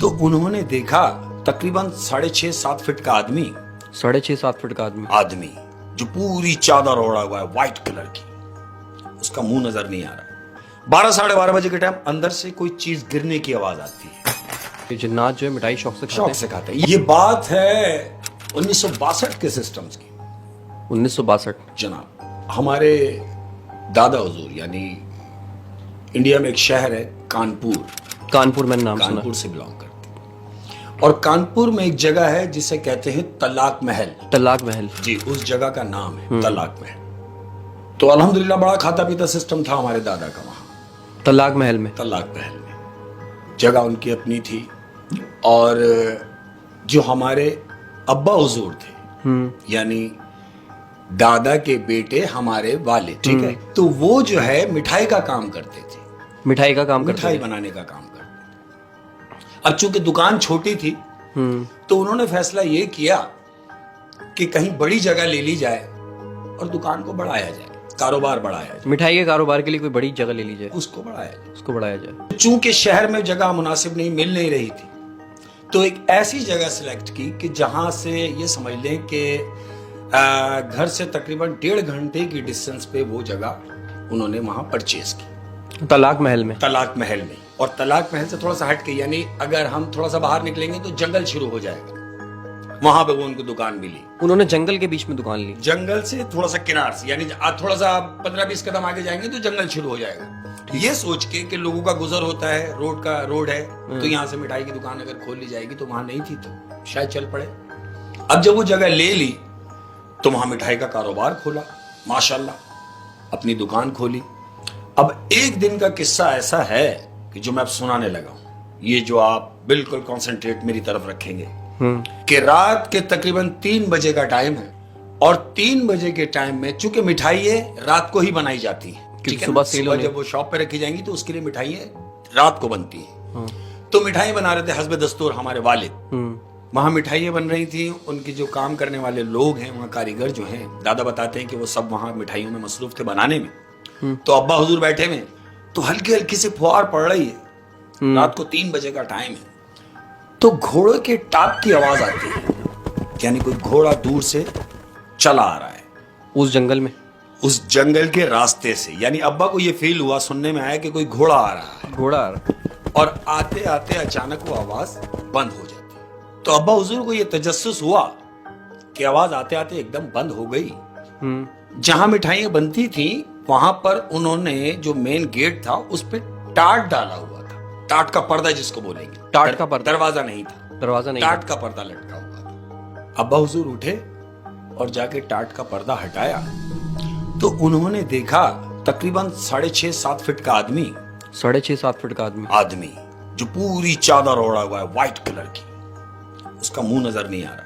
तो उन्होंने देखा तकरीबन 6.5-7 फीट का आदमी 6.5-7 फीट का आदमी जो पूरी चादर ओढ़ा हुआ है व्हाइट कलर की, उसका मुंह नजर नहीं आ रहा। 12-12:30 बजे के टाइम अंदर से कोई चीज गिरने की आवाज आती है। ये जिन्नात जो है मिठाई शौक से खाते हैं। ये बात है 1962 के सिस्टम्स की। 1962 जनाब, हमारे दादा हुजूर यानी इंडिया में एक शहर है कानपुर मैंने नाम सुना। कानपुर से बिलोंग करते हैं। और कानपुर में एक जगह है जिसे कहते हैं तलाक महल जी, उस जगह का नाम है तलाक महल। तो अल्हम्दुलिल्लाह बड़ा खाता पीता सिस्टम था हमारे दादा का वहां तलाक महल में। जगह उनकी अपनी थी। और जो हमारे अब्बा हुजूर थे यानी दादा के बेटे हमारे वाले, ठीक है, तो वो जो है मिठाई का काम करते थे। मिठाई बनाने का काम करते थे। अब चूंकि दुकान छोटी थी तो उन्होंने फैसला ये किया कि कहीं बड़ी जगह ले ली जाए और दुकान को बढ़ाया जाए, कारोबार बढ़ाया जाए। मिठाई के कारोबार के लिए कोई बड़ी जगह ले ली जाए, उसको बढ़ाया जाए। चूंकि शहर में जगह मुनासिब मिल नहीं रही थी, तो एक ऐसी जगह सिलेक्ट की कि जहां से ये समझ लें कि घर से तकरीबन 1.5 घंटे की डिस्टेंस पे वो जगह उन्होंने वहां परचेज की। तलाक महल में। और तलाक महल से थोड़ा सा हट के, यानी अगर हम थोड़ा सा बाहर निकलेंगे तो जंगल शुरू हो जाएगा। वहां पे वो उनको दुकान मिली। उन्होंने जंगल के बीच में दुकान ली। जंगल से थोड़ा सा किनार से, यानी थोड़ा सा 15-20 कदम आगे जाएंगे तो जंगल शुरू हो जाएगा। ये सोच के कि लोगों का गुजर होता है, रोड है, तो यहाँ से मिठाई की दुकान अगर खोल ली जाएगी, तो वहां नहीं थी तो शायद चल पड़े। अब जब वो जगह ले ली तो वहां मिठाई का कारोबार खोला, माशाल्लाह अपनी दुकान खोली। अब एक दिन का किस्सा ऐसा है कि जो मैं अब सुनाने लगा हूं, ये जो आप बिल्कुल कॉन्सेंट्रेट मेरी तरफ रखेंगे कि रात के तकरीबन 3 बजे का टाइम है। और 3 बजे के टाइम में चूंकि मिठाई रात को ही बनाई जाती है, ठीक है, सुबह जब वो शॉप पे रखी जाएंगी तो उसके लिए मिठाई रात को बनती है। तो मिठाई बना रहे थे हस्बे दस्तूर हमारे वालिद। वहां मिठाइयाँ बन रही थी। उनकी जो काम करने वाले लोग हैं, वहाँ कारीगर जो हैं, दादा बताते हैं कि वो सब वहां मिठाइयों में मसरूफ थे बनाने में। तो अब्बा हुजूर बैठे में, तो हल्की हल्की से फुहार पड़ रही है। रात को 3 बजे का टाइम है। तो घोड़े के टाप की आवाज आती है, यानी कोई घोड़ा दूर से चला आ रहा है उस जंगल के रास्ते से। यानी अब्बा को ये फील हुआ, सुनने में आया कि कोई घोड़ा आ रहा है। और आते आते अचानक वो आवाज बंद हो जाती है। तो अब्बा हुजूर को ये तजस्सुस हुआ कि आवाज आते आते एकदम बंद हो गई। जहां मिठाइयां बनती थी वहां पर उन्होंने जो मेन गेट था उस पे टाट डाला हुआ था। टाट का पर्दा जिसको बोलेंगे, टाट का पर्दा। दरवाजा नहीं था, टाट का पर्दा लटका हुआ था। अब्बा हुजूर उठे और जाके टाट का पर्दा हटाया तो उन्होंने देखा तकरीबन 6.5-7 फीट का आदमी जो पूरी चादर ओढ़ा हुआ है व्हाइट कलर की, उसका मुंह नजर नहीं आ रहा।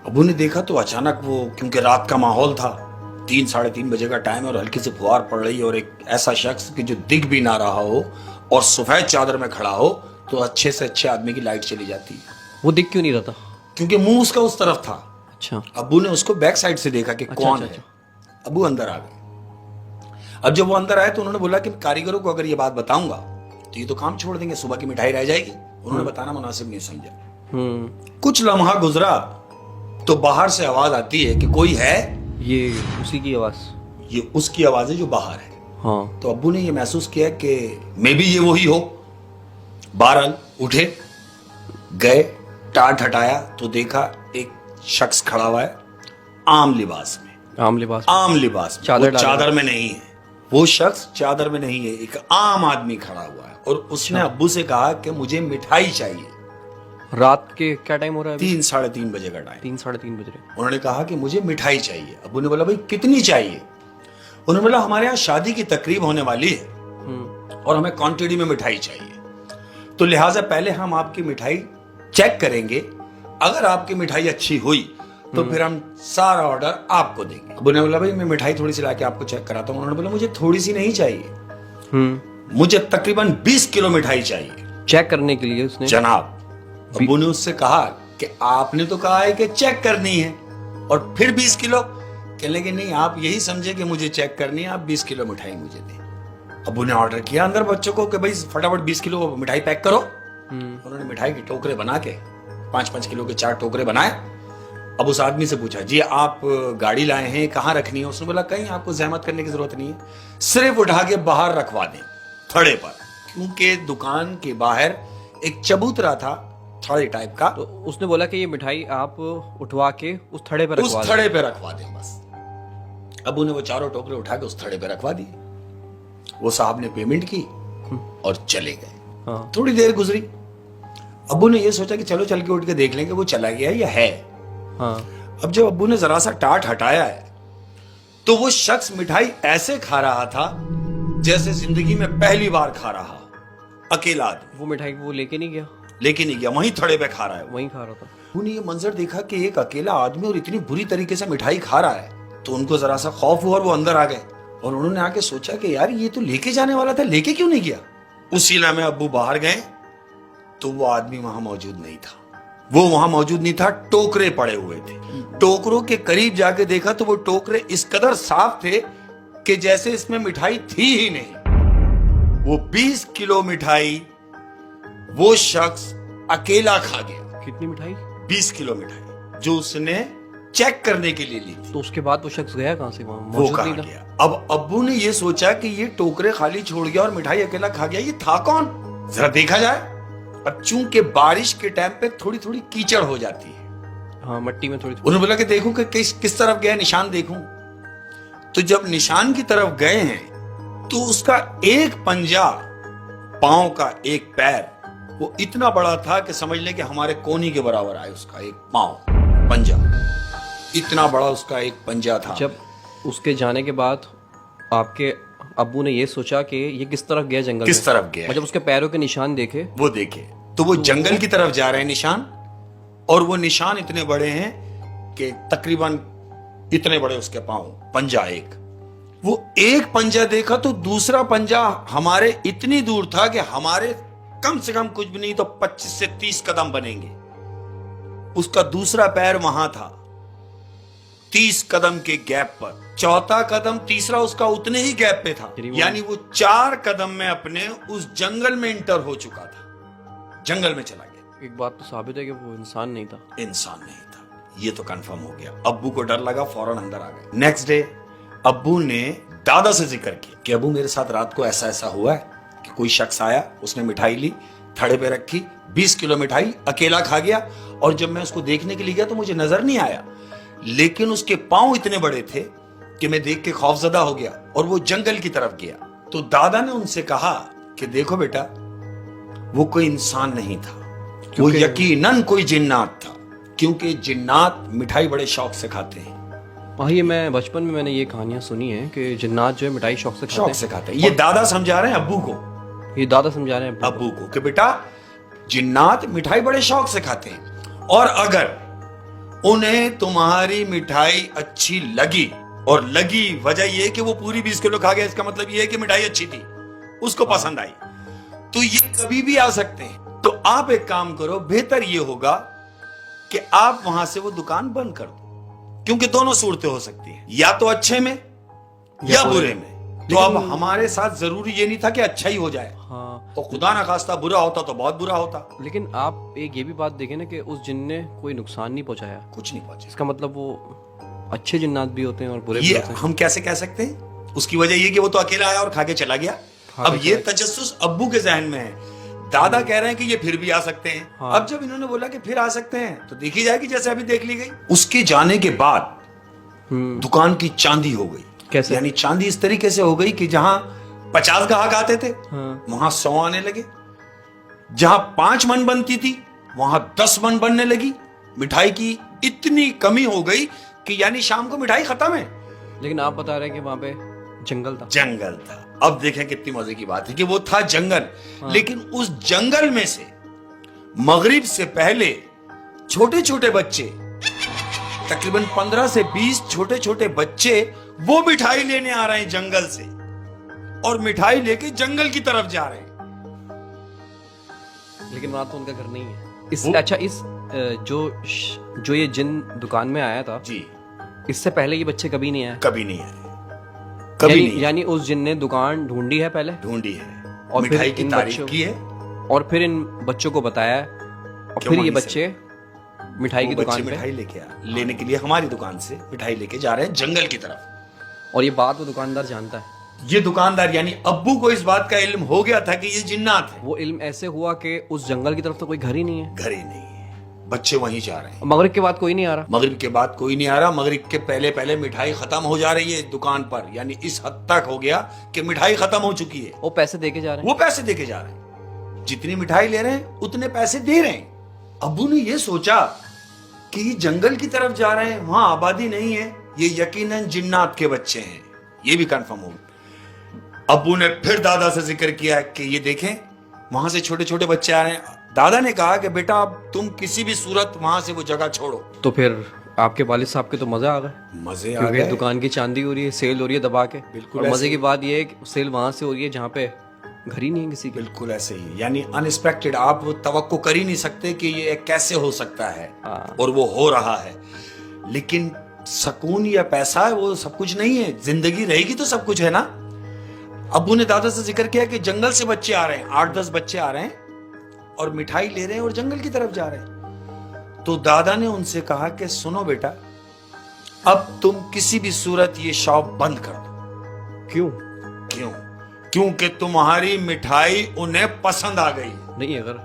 अबू ने देखा तो अचानक वो, क्योंकि रात का माहौल था, 3-3:30 बजे का टाइम और हल्की से फुहार पड़ रही है, और एक ऐसा शख्स कि जो दिख भी ना रहा हो और सफेद चादर में खड़ा हो, तो अच्छे से अच्छे आदमी की लाइट चली जाती है। वो दिख क्यों नहीं रहा था? क्योंकि मुंह उसका उस तरफ था। अच्छा। अबू ने उसको बैक साइड से देखा कि कौन है। अबू अंदर आ गए। अब जब वो अंदर आए तो उन्होंने बोला कि कारीगरों को अगर ये बात बताऊंगा तो ये तो काम छोड़ देंगे, सुबह की मिठाई रह जाएगी। उन्होंने बताना मुनासिब नहीं समझा। कुछ लम्हा गुजरा तो बाहर से आवाज आती है कि कोई है। ये उसी की आवाज, ये उसकी आवाज है जो बाहर है। हाँ। तो अब्बू ने ये महसूस किया कि मे बी ये वही हो। बहरहाल उठे, गए, टाट हटाया तो देखा एक शख्स खड़ा हुआ है आम लिबास में। चादर में नहीं है वो शख्स, चादर में नहीं है, एक आम आदमी खड़ा हुआ है। और उसने अब्बू से कहा कि मुझे मिठाई चाहिए। रात के क्या टाइम हो रहा है? 3-3:30 बजे का टाइम। 3-3:30 बज रहे। उन्होंने कहा कि मुझे मिठाई चाहिए। अब्बू ने बोला भाई कितनी चाहिए? उन्होंने बोला हमारे यहाँ शादी की तकरीब होने वाली है और हमें क्वांटिटी में मिठाई चाहिए, तो लिहाजा पहले हम आपकी मिठाई चेक करेंगे। अगर आपकी मिठाई अच्छी हुई तो फिर हम सारा ऑर्डर आपको देंगे। अब्बू ने बोला भाई मैं मिठाई थोड़ी सी लाके आपको चेक कराता हूँ। उन्होंने बोला मुझे थोड़ी सी नहीं चाहिए, मुझे तकरीबन 20 किलो मिठाई चाहिए चेक करने के लिए। उसने जनाब, अब्बू ने उससे कहा कि आपने तो कहा है कि चेक करनी है और फिर 20 किलो। कहने लगे नहीं, आप यही समझे कि मुझे चेक करनी है, आप 20 किलो मिठाई मुझे दें। अब्बू ने ऑर्डर किया अंदर बच्चों को कि भाई फटाफट 20 किलो मिठाई पैक करो। उन्होंने मिठाई के टोकरे बना के 5-5 किलो के 4 टोकरे बनाए। अब उस आदमी से पूछा, जी आप गाड़ी लाए हैं, कहाँ रखनी है? उसने बोला, कहीं आपको जहमत करने की जरूरत नहीं है, सिर्फ उठा के बाहर रखवा दें थड़े पर। क्योंकि दुकान के बाहर एक चबूतरा था थड़े टाइप का, तो उसने बोला कि ये मिठाई आप उठवा के उस थड़े पर उस थड़े पे रखवा दें बस। अबू ने वो चारों टोकरे उठा के उस थड़े पे रखवा दिए। वो साहब ने पेमेंट की और चले गए। हाँ। थोड़ी देर गुजरी, अब्बू ने ये सोचा कि चलो चल के उठ के देख लेंगे वो चला गया या है। हाँ। अब जब अब्बू ने जरा सा टाट हटाया है तो वो शख्स मिठाई ऐसे खा रहा था जैसे जिंदगी में पहली बार खा रहा, अकेला आदमी। वो मिठाई वो लेके नहीं गया? लेके नहीं गया, वहीं थड़े पे खा रहा है। वहीं खा रहा था। उन्होंने ये मंजर देखा कि एक अकेला आदमी और इतनी बुरी तरीके से मिठाई खा रहा है, तो उनको जरा सा खौफ हुआ और वो अंदर आ गए। और उन्होंने आके सोचा कि यार ये तो लेके जाने वाला था, लेके क्यों नहीं गया? उसी में अब्बू बाहर गए तो वो आदमी वहां मौजूद नहीं था। वो वहां मौजूद नहीं था, टोकरे पड़े हुए थे। टोकरों के करीब जाके देखा तो वो टोकरे इस कदर साफ थे कि जैसे इसमें मिठाई थी ही नहीं। वो 20 किलो मिठाई वो शख्स अकेला खा गया। कितनी मिठाई? 20 किलो मिठाई जो उसने चेक करने के लिए ली थी। तो उसके बाद वो शख्स गया कहां से? वहां वो मौजूद कहाँ नहीं था। गया? अब अब्बू ने ये सोचा कि ये टोकरे खाली छोड़ गया और मिठाई अकेला खा गया, ये था कौन? जरा देखा जाए। अब चूंकि बारिश के टाइम पे थोड़ी थोड़ी कीचड़ हो जाती है, हाँ, मट्टी में थोड़ी। उन्होंने बोला कि देखूं कि किस तरफ गया, निशान देखूं। तो जब निशान की तरफ गए हैं तो उसका एक पंजा, पांव का एक पैर, वो इतना बड़ा था कि समझ लें कि हमारे कोनी के बराबर आए उसका एक पांव, पंजा। इतना बड़ा उसका एक पंजा था। जब उसके जाने के बाद आपके अब्बू ने ये सोचा कि ये किस तरफ गया जंगल किस में? तरफ गया? मतलब उसके पैरों के निशान देखे, वो देखे तो वो जंगल की तरफ जा रहे हैं निशान, और वो निशान इतने बड़े हैं कि तकरीबन इतने बड़े उसके पांव, पंजा एक। वो एक पंजा देखा तो दूसरा पंजा हमारे इतनी दूर था कि हमारे कम से कम कुछ भी नहीं तो 25 से 30 कदम बनेंगे। उसका दूसरा पैर वहां था 30 कदम के गैप पर, चौथा कदम तीसरा उसका उतने ही गैप पे था। यानी वो 4 कदम में अपने उस जंगल में इंटर हो चुका था, जंगल में चला गया। एक बात तो साबित है कि वो इंसान नहीं था। इंसान नहीं था, ये तो कंफर्म हो गया। अब्बू को डर लगा, फौरन अंदर आ गए। नेक्स्ट डे अब्बू ने दादा से जिक्र किया कि अब्बू मेरे साथ रात को ऐसा ऐसा हुआ है कि कोई शख्स आया, उसने मिठाई ली, थड़े पे रखी, 20 किलो मिठाई अकेला खा गया, और जब मैं उसको देखने के लिए गया तो मुझे नजर नहीं आया, लेकिन उसके पांव इतने बड़े थे कि मैं देख के खौफजदा हो गया और वो जंगल की तरफ गया। तो दादा ने उनसे कहा कि देखो बेटा, वो कोई इंसान नहीं था, वो यकीनन कोई जिन्नात था, क्योंकि जिन्नात मिठाई बड़े शौक से खाते हैं। हाँ, ये मैं बचपन में मैंने ये कहानियां सुनी है कि जिन्नात जो है मिठाई शौक से खाते हैं। ये दादा समझा रहे हैं अब्बू को, ये दादा समझा रहे हैं अब्बू को कि बेटा जिन्नात मिठाई बड़े शौक से खाते हैं, और अगर उन्हें तुम्हारी मिठाई अच्छी लगी, और लगी वजह यह कि वो पूरी 20 किलो खा गया, इसका मतलब यह है कि मिठाई अच्छी थी, उसको पसंद आई, तो ये कभी भी आ सकते हैं। तो आप एक काम करो, बेहतर ये होगा कि आप वहां से वो दुकान बंद कर दो, क्योंकि दोनों सूरतें हो सकती हैं, या तो अच्छे में या बुरे में। तो अब हमारे साथ जरूरी ये नहीं था कि अच्छा ही हो जाए। हाँ, तो खुदा ना खास्ता बुरा होता तो बहुत बुरा होता। लेकिन आप एक ये भी बात देखें ना कि उस जिन ने कोई नुकसान नहीं पहुंचाया, कुछ नहीं पहुंचा। इसका मतलब वो अच्छे जिन्नात भी होते हैं और बुरे भी ये होते हैं। हम कैसे कह सकते हैं? उसकी वजह ये कि वो तो अकेला आया और खा के चला गया। अब ये तजस्सुस अब्बू के जहन में है, दादा कह रहे हैं कि ये फिर भी आ सकते हैं। हाँ। अब जब इन्होंने बोला कि फिर आ सकते हैं तो देखी जाएगी, जैसे अभी देख ली गई। उसके जाने के बाद दुकान की चांदी हो गई। कैसे? यानी चांदी इस तरीके से हो गई कि जहां 50 ग्राहक आते थे हाँ। वहां 100 आने लगे, जहां 5 मन बनती थी वहां 10 मन बनने लगी। मिठाई की इतनी कमी हो गई कि यानी शाम को मिठाई खत्म है। लेकिन आप बता रहे हैं कि वहां पे जंगल था। जंगल था। अब देखें कितनी मजे की बात है कि वो था जंगल, लेकिन उस जंगल में से मगरिब से पहले छोटे छोटे बच्चे, तकरीबन 15 से 20 छोटे छोटे बच्चे वो मिठाई लेने आ रहे हैं जंगल से, और मिठाई लेके जंगल की तरफ जा रहे हैं। लेकिन वहां तो उनका घर नहीं है। अच्छा, जो ये जिन दुकान में आया था जी, इससे पहले ये बच्चे कभी नहीं आए? कभी नहीं आए, कभी नहीं। यानी उस जिन ने दुकान ढूंढी है, पहले ढूंढी है, और मिठाई फिर की इन तारीफ बच्चों- की है, اور پھر ان بچوں کو بتایا اور پھر یہ بچے مٹھائی کی دکان پہ مٹھائی لینے کے لیے ہماری دکان سے مٹھائی لے کے جا رہے ہیں جنگل کی طرف. اور یہ بات وہ دکاندار جانتا ہے. یہ دکاندار یعنی ابو کو اس بات کا علم ہو گیا تھا کہ یہ جنات ہے. وہ علم ایسے ہوا کہ اس جنگل کی طرف تو کوئی گھر ہی نہیں ہے. گھر ہی نہیں ہے, بچے وہیں جا رہے ہیں. مغرب کے بعد کوئی نہیں آ رہا. مغرب کے بعد کوئی نہیں آ رہا. مغرب کے پہلے مٹھائی ختم ہو جا رہی ہے دکان پر, یعنی اس حد تک ہو گیا کہ مٹھائی ختم ہو چکی ہے. وہ پیسے دے کے جا رہے ہیں. وہ پیسے دے کے جا رہے ہیں, جتنی مٹھائی لے رہے ہیں اتنے پیسے دے رہے ہیں. ابو نے یہ سوچا کہ یہ جنگل کی طرف جا رہے ہیں, وہاں آبادی نہیں ہے, یہ یقیناً جنات کے بچے ہیں. یہ بھی کنفرم ہو. ابو نے پھر دادا سے ذکر کیا کہ یہ دیکھیں وہاں سے چھوٹے چھوٹے بچے آ رہے ہیں. دادا نے کہا کہ بیٹا اب تم کسی بھی صورت وہاں سے وہ جگہ چھوڑو. تو پھر آپ کے والد صاحب کے تو مزے آ گئے. مزے آ کیونکہ گئے, دکان کی چاندی ہو رہی ہے, سیل ہو رہی ہے دبا کے. بالکل. اور مزے کی بات یہ ہے کہ سیل وہاں سے ہو رہی ہے جہاں پہ گھر ہی نہیں ہے کسی کے. بالکل ایسے ہی, یعنی ان ایکسپیکٹڈ. آپ وہ توقع کر ہی نہیں سکتے کہ یہ کیسے ہو سکتا ہے, اور وہ ہو رہا ہے. لیکن سکون یا پیسہ وہ سب کچھ نہیں ہے. زندگی رہے گی تو سب کچھ ہے نا. ابو نے دادا سے ذکر کیا کہ جنگل سے بچے آ رہے ہیں, 8-10 بچے آ رہے ہیں اور مٹھائی لے رہے ہیں اور جنگل کی طرف جا رہے ہیں. تو دادا نے ان سے کہا کہ سنو بیٹا, اب تم کسی بھی صورت یہ شاپ بند کر دو. کیوں؟ کیونکہ تمہاری مٹھائی انہیں پسند آ گئی. نہیں, اگر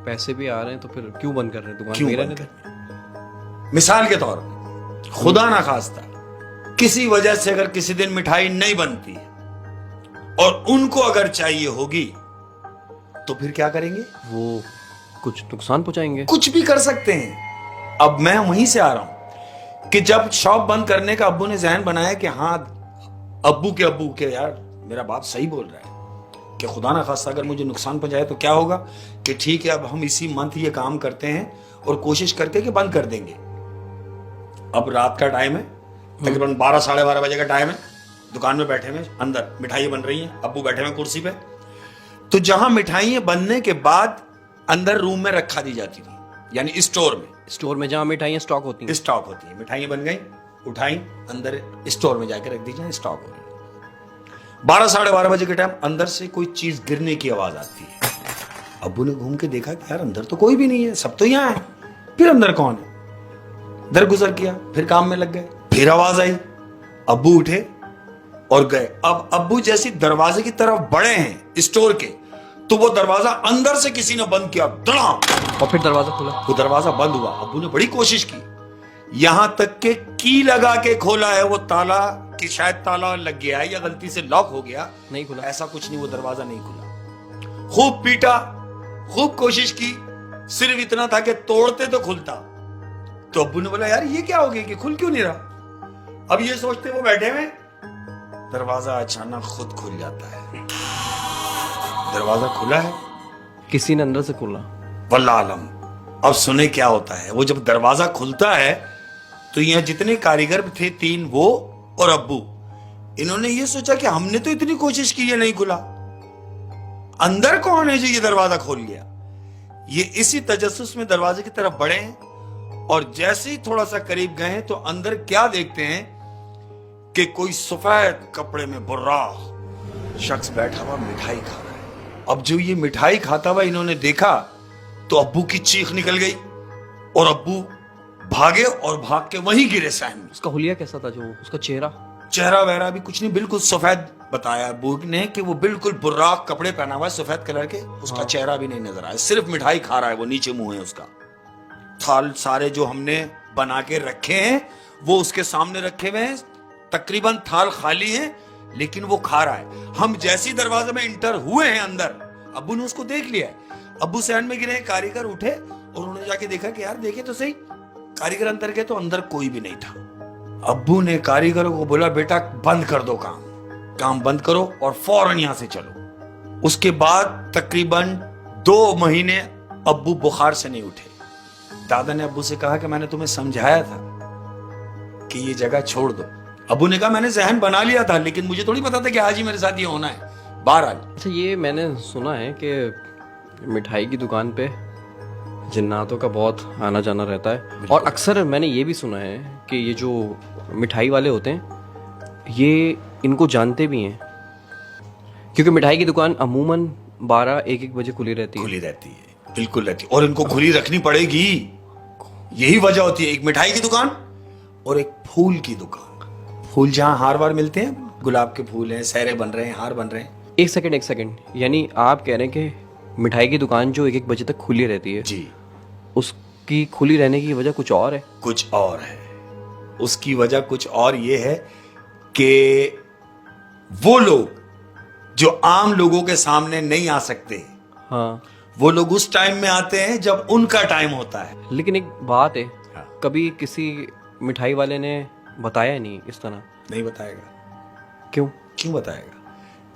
پیسے بھی آ رہے ہیں تو پھر کیوں بند کر رہے ہیں دکان؟ کیوں بند کر رہے ہیں؟ مثال کے طور پر خدا نہ خواستہ کسی وجہ سے اگر کسی دن مٹھائی نہیں بنتی ہے اور ان کو اگر چاہیے ہوگی تو پھر کیا کریں گے؟ وہ کچھ نقصان پہنچائیں گے. کچھ بھی کر سکتے ہیں. اب میں وہیں سے آ رہا ہوں کہ جب شاپ بند کرنے کا ابو نے ذہن بنایا کہ ہاں ابو کے یار میرا باپ صحیح بول رہا ہے کہ خدا نہ خواستہ اگر مجھے نقصان پہنچائے تو کیا ہوگا, کہ ٹھیک ہے اب ہم اسی منتھ یہ کام کرتے ہیں اور کوشش کرتے کہ بند کر دیں گے. اب رات کا ٹائم ہے, تقریباً 12-12:30 بجے کا ٹائم ہے. دکان میں بیٹھے ہوئے, اندر مٹھائیاں بن رہی ہیں, ابو بیٹھے ہوئے کرسی پہ. تو جہاں مٹھائیاں بننے کے بعد اندر روم میں رکھا دی جاتی تھی, یعنی اسٹور میں جہاں مٹھائیاں اسٹاک ہوتی ہیں. مٹھائیاں بن گئی, اٹھائیں, اندر اسٹور میں جا کے رکھ دی جائیں, اسٹاک ہو گئی. 12-12:30 بجے کے ٹائم اندر سے کوئی چیز گرنے کی آواز آتی ہے. ابو نے گھوم کے دیکھا کہ یار اندر تو کوئی بھی نہیں ہے, سب تو یہاں ہے, پھر اندر کون ہے؟ درگزر کیا, پھر کام میں لگ گئے. پھر آواز آئی, ابو اٹھے اور گئے. اب ابو جیسی دروازے کی طرف بڑھے ہیں اسٹور کے, تو وہ دروازہ اندر سے کسی نے بند کیا, دڑام, اور پھر دروازہ کھلا. وہ دروازہ بند ہوا. ابو نے بڑی کوشش کی, یہاں تک کہ کی لگا کے کھولا ہے وہ تالا, کہ شاید تالا لگ گیا ہے یا غلطی سے لاک ہو گیا, نہیں کھلا. ایسا کچھ نہیں, وہ دروازہ نہیں کھلا. خوب پیٹا, خوب کوشش کی, صرف اتنا تھا کہ توڑتے تو کھلتا. تو ابو نے بولا یار یہ کیا ہو گیا کہ کھل کیوں نہیں رہا؟ اب یہ سوچتے وہ بیٹھے ہوئے, دروازہ اچانک خود کھل جاتا ہے. دروازہ کھلا ہے, کسی نے اندر سے کھولا, واللہ عالم. اب سنیں کیا ہوتا ہے. وہ جب دروازہ کھلتا ہے تو یہاں جتنے کاریگر تھے 3, وہ اور ابو, انہوں نے یہ سوچا کہ ہم نے تو اتنی کوشش کی, یہ نہیں کھلا, اندر کون ہے جو یہ دروازہ کھول گیا. یہ اسی تجسس میں دروازے کی طرف بڑھے ہیں, اور جیسے ہی تھوڑا سا قریب گئے تو اندر کیا دیکھتے ہیں کہ کوئی سفید کپڑے میں براق شخص بیٹھا ہوا مٹھائی کھا رہا ہے. اب جو یہ مٹھائی کھاتا ہوا انہوں نے دیکھا تو ابو کی چیخ نکل گئی, اور ابو بھاگے اور بھاگ کے وہیں گرے سہن میں. اس کا حلیہ کیسا تھا, جو اس کا چہرہ وہرا بھی کچھ نہیں, بالکل سفید بتایا ابو نے کہ وہ بالکل براق کپڑے پہنا ہوا ہے سفید کلر کے, اس کا چہرہ بھی نہیں نظر آیا, صرف مٹھائی کھا رہا ہے وہ, نیچے منہ ہے اس کا. تھال سارے جو ہم نے بنا کے رکھے ہیں وہ اس کے سامنے رکھے ہوئے ہیں, تقریباً تھال خالی ہیں لیکن وہ کھا رہا ہے. ہم جیسی دروازے میں انٹر ہوئے ہیں اندر, ابو نے اس کو دیکھ لیا ہے. ابو سینڈ میں گرے, کاریگر اٹھے اور انہوں نے جا کے دیکھا کہ یار دیکھے تو صحیح. کاریگر اندر گئے تو اندر کوئی بھی نہیں تھا. ابو نے کاریگروں کو بولا بیٹا بند کر دو کام بند کرو اور فوراً یہاں سے چلو. اس کے بعد تقریباً 2 مہینے ابو بخار سے نہیں اٹھے. دادا نے ابو سے کہا کہ میں نے تمہیں سمجھایا تھا کہ یہ جگہ چھوڑ دو. ابو نے کہا میں نے ذہن بنا لیا تھا, لیکن مجھے تھوڑی پتا تھا کہ آج ہی میرے ساتھ یہ ہونا ہے. بہرحال اچھا, یہ میں نے سنا ہے کہ مٹھائی کی دکان پہ جناتوں کا بہت آنا جانا رہتا ہے, اور اکثر میں نے یہ بھی سنا ہے کہ یہ جو مٹھائی والے ہوتے ہیں یہ ان کو جانتے بھی ہیں, کیونکہ مٹھائی کی دکان عموماً 12-1 बजे खुली रहती है। खुली रहती है, बिल्कुल रहती है, और इनको खुली रखनी पड़ेगी। यही वजह होती है, एक मिठाई की दुकान और एक फूल की दुकान। फूल जहां हार वार मिलते हैं, गुलाब के फूल हैं, सहरे बन रहे हैं, हार बन रहे हैं। एक सेकंड, यानी आप कह रहे हैं कि मिठाई की दुकान जो 1-1 बजे तक खुली रहती है, जी, उसकी खुली रहने की वजह कुछ और है। कुछ और है। उसकी वजह कुछ और ये है कि वो लोग जो आम लोगों के सामने नहीं आ सकते, हाँ, वो लोग उस टाइम में आते हैं जब उनका टाइम होता है। लेकिन एक बात है, हाँ। कभी किसी मिठाई वाले ने बताया नहीं इस तरह। नहीं बताएगा। क्यों? क्यों बताएगा?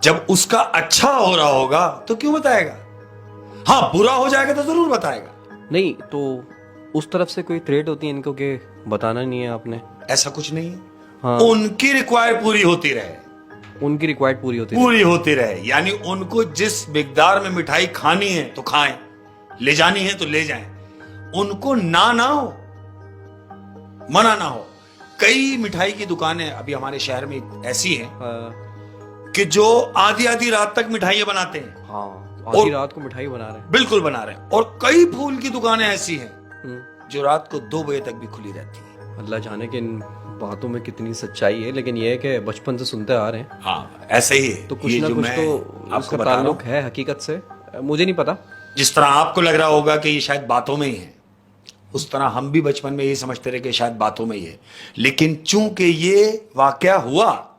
जब उसका अच्छा हो रहा होगा तो क्यों बताएगा? हाँ, बुरा हो जाएगा तो जरूर बताएगा। नहीं तो उस तरफ से कोई थ्रेट होती है इनको कि बताना नहीं है आपने? ऐसा कुछ नहीं है। हाँ। उनकी रिक्वायर पूरी होती रहे, उनकी रिक्वायर्ड पूरी होती है। पूरी होती रहे, यानी उनको जिस मिकदार में मिठाई खानी है तो खाएं, ले जानी है तो ले जाएं, उनको ना हो, मना ना हो। कई मिठाई की दुकानें अभी हमारे शहर में ऐसी हैं कि जो आधी आधी रात तक मिठाइयां बनाते हैं। हाँ, आधी रात को मिठाई बना रहे हैं। बिल्कुल बना रहे हैं। और कई फूल की दुकानें ऐसी हैं हम्म। जो रात को 2 बजे तक भी खुली रहती है। अल्लाह जाने कि इन बातों में कितनी सच्चाई है, लेकिन ये है कि बचपन से सुनते आ रहे हैं, हाँ, ऐसे ही है। तो कुछ ये ना जो कुछ मैं तो आपको उसका बता रहा ताल्लुक हूं, है हकीकत से। मुझे नहीं पता। जिस तरह आपको लग रहा होगा कि ये शायद बातों में ही है, उस तरह हम भी बचपन में यही समझते रहे कि शायद बातों में ही है। लेकिन चूंकि ये वाकया हुआ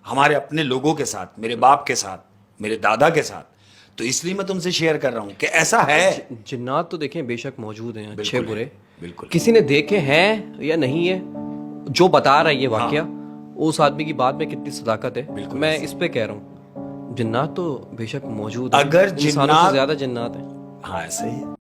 हमारे अपने लोगों के साथ, मेरे बाप के साथ, मेरे दादा के साथ, तो इसलिए मैं तुमसे शेयर कर रहा हूं कि ऐसा है। जिन्नात तो देखें बेशक मौजूद हैं, अच्छे बिल्कुल बुरे। है, बिल्कुल। किसी ने देखे हैं या नहीं है, जो बता रहा है ये वाकया, उस आदमी की बात में कितनी सदाकत है, बिल्कुल मैं इस पे कह रहा हूँ। जिन्नात तो बेशक मौजूद है, अगर इंसानों से जिन्नात- ज्यादा जिन्नात है। हाँ, ऐसे ही है।